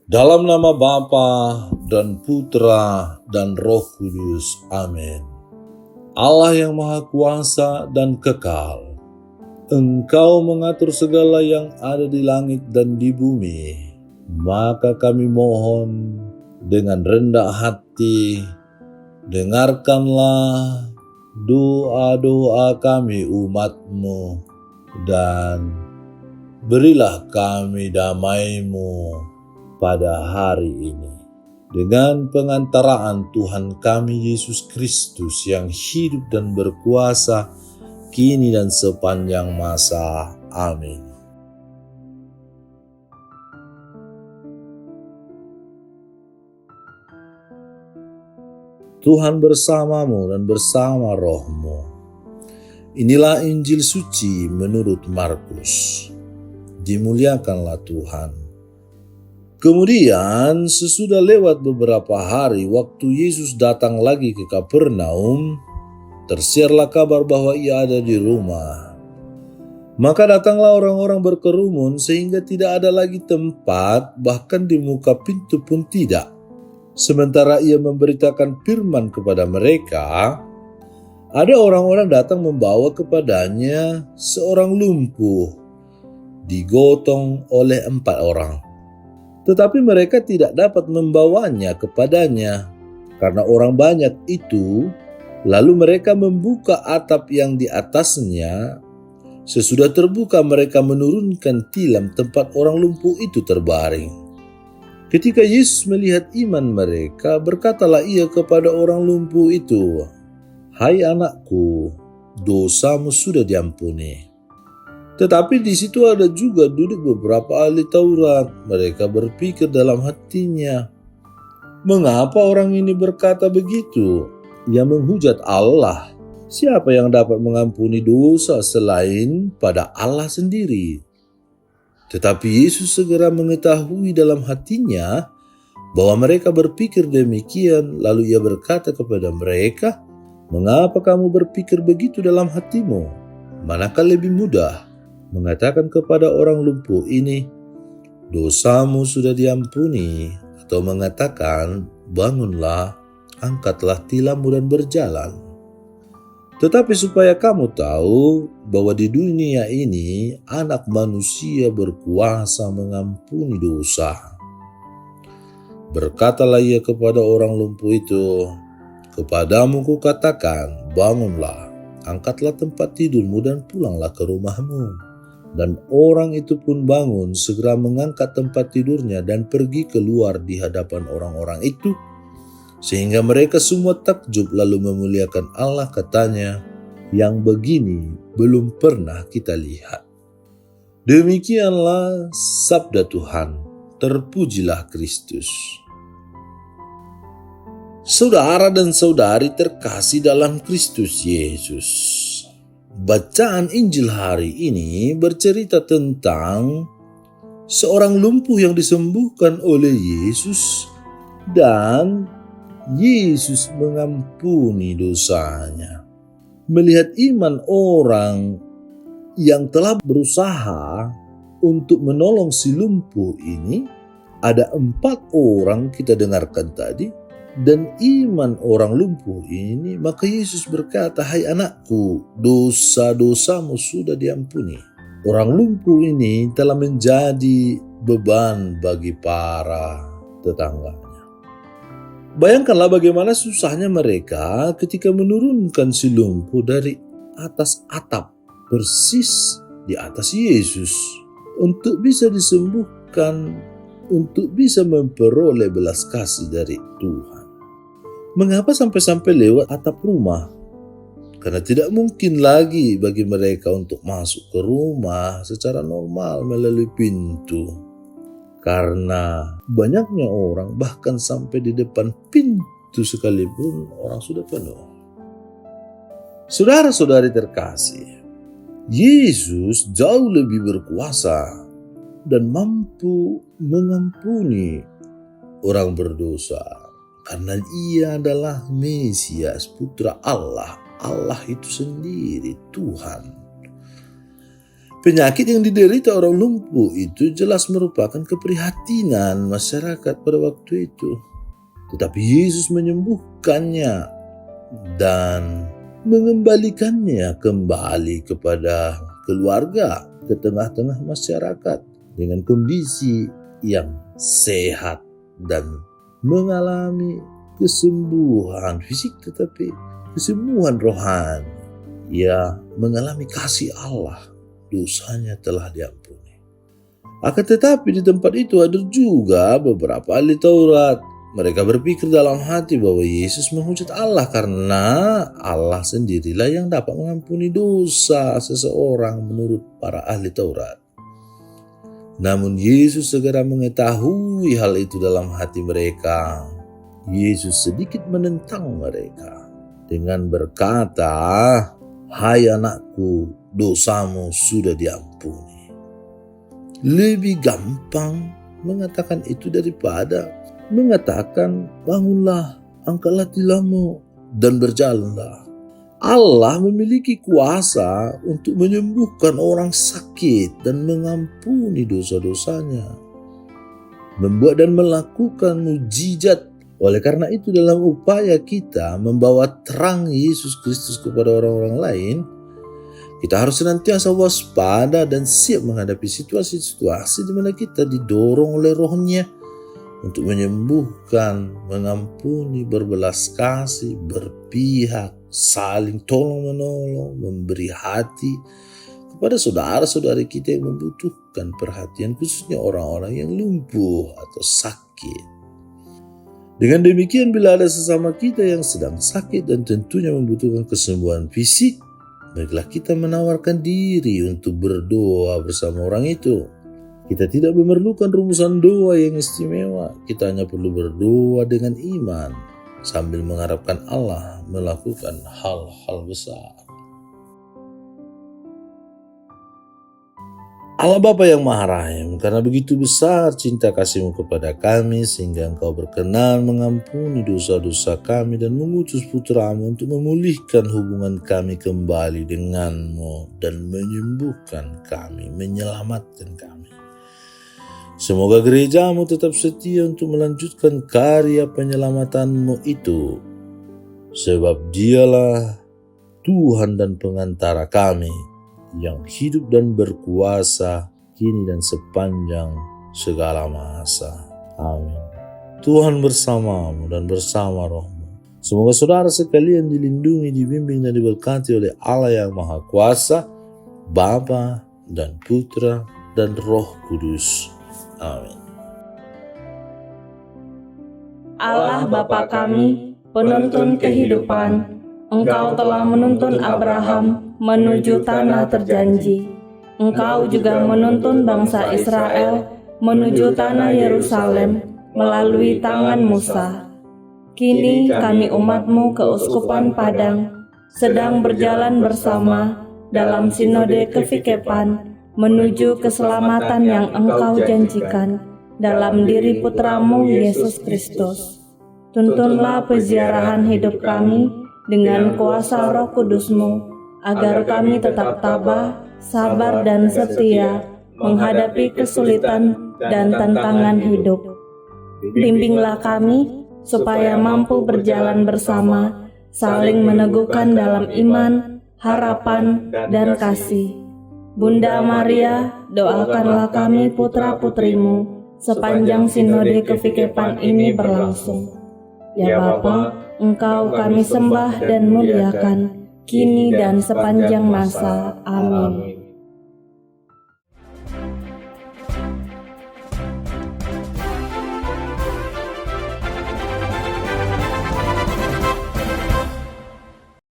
Dalam nama Bapa dan Putra dan Roh Kudus. Amin. Allah yang Maha Kuasa dan Kekal, Engkau mengatur segala yang ada di langit dan di bumi. Maka kami mohon dengan rendah hati, dengarkanlah doa-doa kami umat-Mu dan berilah kami damai-Mu pada hari ini. Dengan pengantaraan Tuhan kami Yesus Kristus yang hidup dan berkuasa kini dan sepanjang masa. Amin. Tuhan bersamamu dan bersama rohmu. Inilah Injil suci menurut Markus. Dimuliakanlah Tuhan. Kemudian sesudah lewat beberapa hari waktu Yesus datang lagi ke Kapernaum, tersiarlah kabar bahwa ia ada di rumah. Maka datanglah orang-orang berkerumun sehingga tidak ada lagi tempat, bahkan di muka pintu pun tidak. Sementara ia memberitakan firman kepada mereka, ada orang-orang datang membawa kepadanya seorang lumpuh, digotong oleh 4 orang. Tetapi mereka tidak dapat membawanya kepadanya karena orang banyak itu. Lalu mereka membuka atap yang di atasnya. Sesudah terbuka mereka menurunkan tilam tempat orang lumpuh itu terbaring. Ketika Yesus melihat iman mereka, berkatalah ia kepada orang lumpuh itu, "Hai anakku, dosamu sudah diampuni." Tetapi di situ ada juga duduk beberapa ahli Taurat. Mereka berpikir dalam hatinya, "Mengapa orang ini berkata begitu? Ia menghujat Allah. Siapa yang dapat mengampuni dosa selain pada Allah sendiri?" Tetapi Yesus segera mengetahui dalam hatinya bahwa mereka berpikir demikian. Lalu ia berkata kepada mereka, "Mengapa kamu berpikir begitu dalam hatimu? Manakah lebih mudah? Mengatakan kepada orang lumpuh ini, dosamu sudah diampuni, atau mengatakan, bangunlah, angkatlah tilammu dan berjalan. Tetapi supaya kamu tahu bahwa di dunia ini anak manusia berkuasa mengampuni dosa." Berkatalah ia kepada orang lumpuh itu, "Kepadamu kukatakan, bangunlah, angkatlah tempat tidurmu dan pulanglah ke rumahmu." Dan orang itu pun bangun, segera mengangkat tempat tidurnya dan pergi keluar di hadapan orang-orang itu. Sehingga mereka semua takjub lalu memuliakan Allah, katanya, "Yang begini belum pernah kita lihat." Demikianlah sabda Tuhan. Terpujilah Kristus. Saudara dan saudari terkasih dalam Kristus Yesus. Bacaan Injil hari ini bercerita tentang seorang lumpuh yang disembuhkan oleh Yesus dan Yesus mengampuni dosanya. Melihat iman orang yang telah berusaha untuk menolong si lumpuh ini, ada 4 orang kita dengarkan tadi. Dan iman orang lumpuh ini, maka Yesus berkata, "Hai anakku, dosa-dosamu sudah diampuni." Orang lumpuh ini telah menjadi beban bagi para tetangganya. Bayangkanlah bagaimana susahnya mereka ketika menurunkan si lumpuh dari atas atap persis di atas Yesus untuk bisa disembuhkan, untuk bisa memperoleh belas kasih dari Tuhan. Mengapa sampai-sampai lewat atap rumah? Karena tidak mungkin lagi bagi mereka untuk masuk ke rumah secara normal melalui pintu. Karena banyaknya orang, bahkan sampai di depan pintu sekalipun orang sudah penuh. Saudara-saudari terkasih, Yesus jauh lebih berkuasa dan mampu mengampuni orang berdosa. Karena ia adalah Mesias, putra Allah. Allah itu sendiri, Tuhan. Penyakit yang diderita orang lumpuh itu jelas merupakan keprihatinan masyarakat pada waktu itu. Tetapi Yesus menyembuhkannya dan mengembalikannya kembali kepada keluarga, ke tengah-tengah masyarakat dengan kondisi yang sehat dan mengalami kesembuhan fisik tetapi kesembuhan rohani. Ia mengalami kasih Allah, dosanya telah diampuni. Akan tetapi di tempat itu ada juga beberapa ahli Taurat. Mereka berpikir dalam hati bahwa Yesus menghujat Allah karena Allah sendirilah yang dapat mengampuni dosa seseorang menurut para ahli Taurat. Namun Yesus segera mengetahui hal itu dalam hati mereka. Yesus sedikit menentang mereka dengan berkata, "Hai anakku, dosamu sudah diampuni." Lebih gampang mengatakan itu daripada mengatakan, "Bangunlah, angkatlah tilammu dan berjalanlah." Allah memiliki kuasa untuk menyembuhkan orang sakit dan mengampuni dosa-dosanya, membuat dan melakukan mujizat. Oleh karena itu, dalam upaya kita membawa terang Yesus Kristus kepada orang-orang lain, kita harus senantiasa waspada dan siap menghadapi situasi-situasi di mana kita didorong oleh Roh-Nya untuk menyembuhkan, mengampuni, berbelas kasih, berpihak, saling tolong-menolong, memberi hati kepada saudara-saudari kita yang membutuhkan perhatian, khususnya orang-orang yang lumpuh atau sakit. Dengan demikian, bila ada sesama kita yang sedang sakit dan tentunya membutuhkan kesembuhan fisik, baiklah kita menawarkan diri untuk berdoa bersama orang itu. Kita tidak memerlukan rumusan doa yang istimewa. Kita hanya perlu berdoa dengan iman sambil mengharapkan Allah melakukan hal-hal besar. Allah Bapa yang Maha Rahim, karena begitu besar cinta kasih-Mu kepada kami sehingga Engkau berkenan mengampuni dosa-dosa kami dan mengutus Putra-Mu untuk memulihkan hubungan kami kembali dengan-Mu dan menyembuhkan kami, menyelamatkan kami. Semoga gereja-Mu tetap setia untuk melanjutkan karya penyelamatan-Mu itu, sebab Dialah Tuhan dan pengantara kami yang hidup dan berkuasa kini dan sepanjang segala masa. Amin. Tuhan bersamamu dan bersama rohmu. Semoga saudara sekalian dilindungi, dibimbing dan diberkati oleh Allah yang Maha Kuasa, Bapa dan Putra dan Roh Kudus. Amin. Allah Bapa kami, penuntun kehidupan, Engkau telah menuntun Abraham menuju tanah terjanji. Engkau juga menuntun bangsa Israel menuju tanah Yerusalem melalui tangan Musa. Kini kami umat-Mu keuskupan Padang sedang berjalan bersama dalam sinode kefikepan menuju keselamatan yang Engkau janjikan dalam diri Putra-Mu Yesus Kristus. Tuntunlah peziarahan hidup kami dengan kuasa Roh Kudus-Mu, agar kami tetap tabah, sabar dan setia menghadapi kesulitan dan tantangan hidup. Bimbinglah kami supaya mampu berjalan bersama, saling meneguhkan dalam iman, harapan, dan kasih. Bunda Maria, doakanlah kami putra-putrimu sepanjang sinode kefikepan ini berlangsung. Ya Bapa, Engkau kami sembah dan muliakan, kini dan sepanjang masa. Amin.